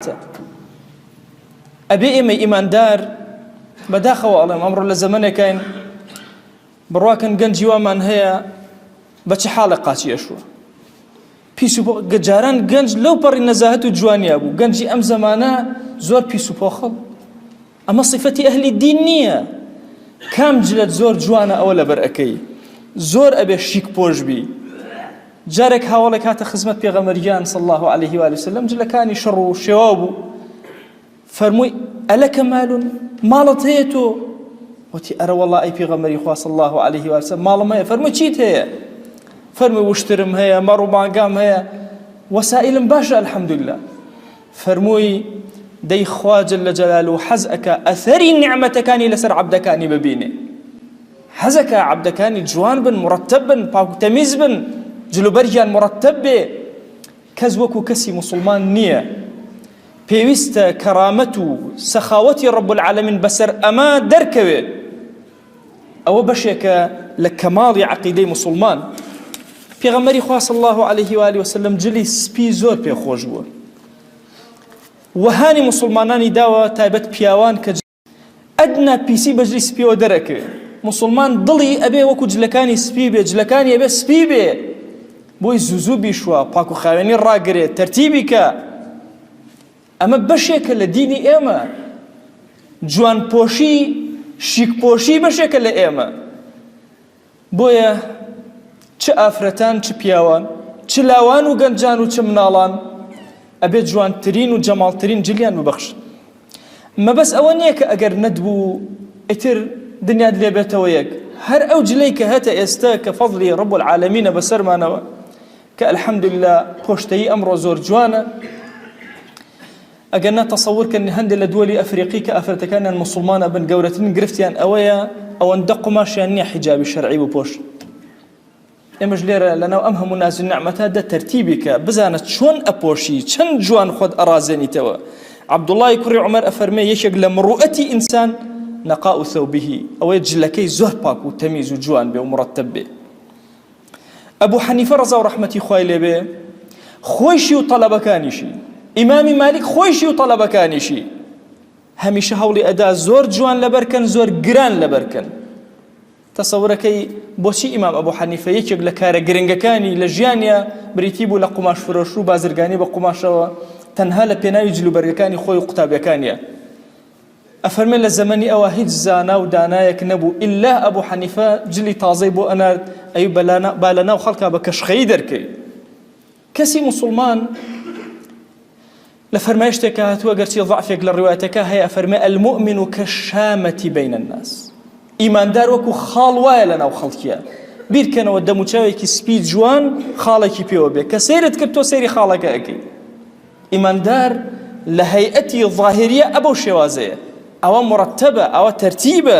ساعتە. ئەبێ ئێمە ئیماندار بەداخەوە ئەڵێم ئەمڕۆ لە زەمانێکین بڕواکەن گەنجی وامان هەیە بە چ حاڵە قاچی ئەشوە پیس و گەجاران گەنج لەو پەڕی نەزاهەت و جوانیا بوو. گەنجی ئەم زەمانە زۆر پیس و پۆخەڵ. ئەمە صیفەتی ئەهلی دین نییە. کام جلت زۆر جوانە ئەوە لەبەر ئەەکەی، زۆر ئەبێ شیک پۆش بی. جارێک هاوڵێک هاتە خزمەت پێغەمبەریان صلی الله عليه و سلم، جلەکانی شەڕ و شێوا بوو. فەرمووی ئەلەکە مالون، ماڵت هەیە تۆ؟ وتی ئەرە وەڵڵا ئەی پێغەمبەری خوا صلی الله عليه و سلم ماڵم هەیە. فەرمووی چیت هەیە؟ فەرمووی وشترم هەیە، مەڕ و مانگام هەیە، وەسائلم باشە الحەمدولله. فەرمووی دەی خوا جەلە جەلالوه حەز ئەکا ئەثەری نیعمەتەکانی لەسەر عەبدەکانی ببینێ. حەز ئەکا عەبدەکانی جوان بن، مڕەتەب بن، پاک و تەمیز بن، جلوبەرگیان مڕەتەب بێ. کەس وەکو کەسی موسڵمان نییە. پێویستە کەرامەت و سەخاوەتی ڕەب العالەمین بەسەر ئەمە دەرکەوێت. ئەوە بەشێکە لە کەماڵی عەقیدەی موسڵمان. پێغەمبەری خوا صلی الله عليه و آله وسلم جلی سپی زۆر پێخۆش بووە. وهانی مسلمانانی داوە تایبەت پیاوان کە ئەدنا پیسی بەجلی سپیەوە دەرەکەوێت. مسلمان دڵی ئەبێ وەکو جلەکانی سپی بێ، جلەکانی ئەبێ سپی بێ، بۆی زوزوو بیشوە، پاک و خاوێنی ڕاگرێت، تەرتیبی کە. ئەمە بەشێکە لە دینی ئێمە. جوان پۆشی، شیک پۆشی بەشێکە لە ئێمە. بۆیە چ ئافرەتان چ پیاوان، چ لاوان و گەنجان و چ مناڵان ئەبێت جوانترین و جەماڵترین جلیان ببەخشن. مەبەس ئەوە نییە کە ئەگەر نەدبوو ئیتر دنیات لێ بێتەوە یەک. هەر ئەو جلەی کە هەتە ئێستا کە فەضلی ڕەب العالەمینە بەسەرمانەوە کە الحەمدولله پۆشتەیی ئەمڕۆ زۆر جوانە. ئەگەر نەتەسەوورکەن هەندێک لە دووەلی ئەفریقی کە ئافرەتەکانیان موسڵمانە بن گەورەترین گرفتیان ئەوەیە ئەوەندە قوماشیان نییە حیجابی شەرعی بپۆشن. ئێمەش لێرە لەناو ئەم هەموو ناز و نعمەتە دە تەرتیبی کە بزانە چۆن ئەپۆشی، چەند جوان خۆت ئەڕازێنیتەوە. عەبدوڵڵای کوڕی عومەر ئەفەرمێ یەکێک لە مروءەتی ئینسان نەقاء ثەوبیه، ئەوەیە جلەکەی زۆر پاک و تەمیز و جوان بێ و مڕەتەب بێ. ئەبوو حەنیفە ڕەزا و ڕەحمەتی خوای لێبێ خۆیشی و تەڵەبەکانیشی، ئیمامی مالیک خۆیشی و تەڵەبەکانیشی هەمیشە هەوڵی ئەدا زۆر جوان لەبەرکەن، زۆر گران لەبەرکەن. تەسەورەکەی بۆچی ئیمام ئەبوو حەنیفە یەکێک لە کارە گرنگەکانی لە ژیانیا بریتی بوو لە قوماش فرۆش و بازرگانی بە قوماشەوە، تەنها لە پێناوی جلوبەرگەکانی خۆی و قوتابیەکانیە. ئەفەرمێ لە زەمەنی ئەوە هیچ زانا و دانایەک نەبوو ئیلا ئەبوو حەنیفە جلی تازەی بۆ ئەنارد ئەی با لەناو خەڵکا بە کەشخەیی دەرکەی. کەسی موسڵمان لە فەرمایشتێکە هاتووە گەرچی ضعفێک لە ڕیوایەتەکە هەیە، ئەفەرمێ المؤمن کەشامەتی بین الناس. ئیماندار وەکو خاڵ وایە لەناو خەڵکیە. بیرکەنەوە دەموچاوێکی سپی جوان خاڵێکی پێوە بێ کە سەیرت کرد تۆ سەیری خاڵەکە ئەکەی. ئیماندار لە هەیئەتی ظاهریە ئەبەو شێوازەیە، ئەوە مڕەتەبە، ئەوە تەرتیبە.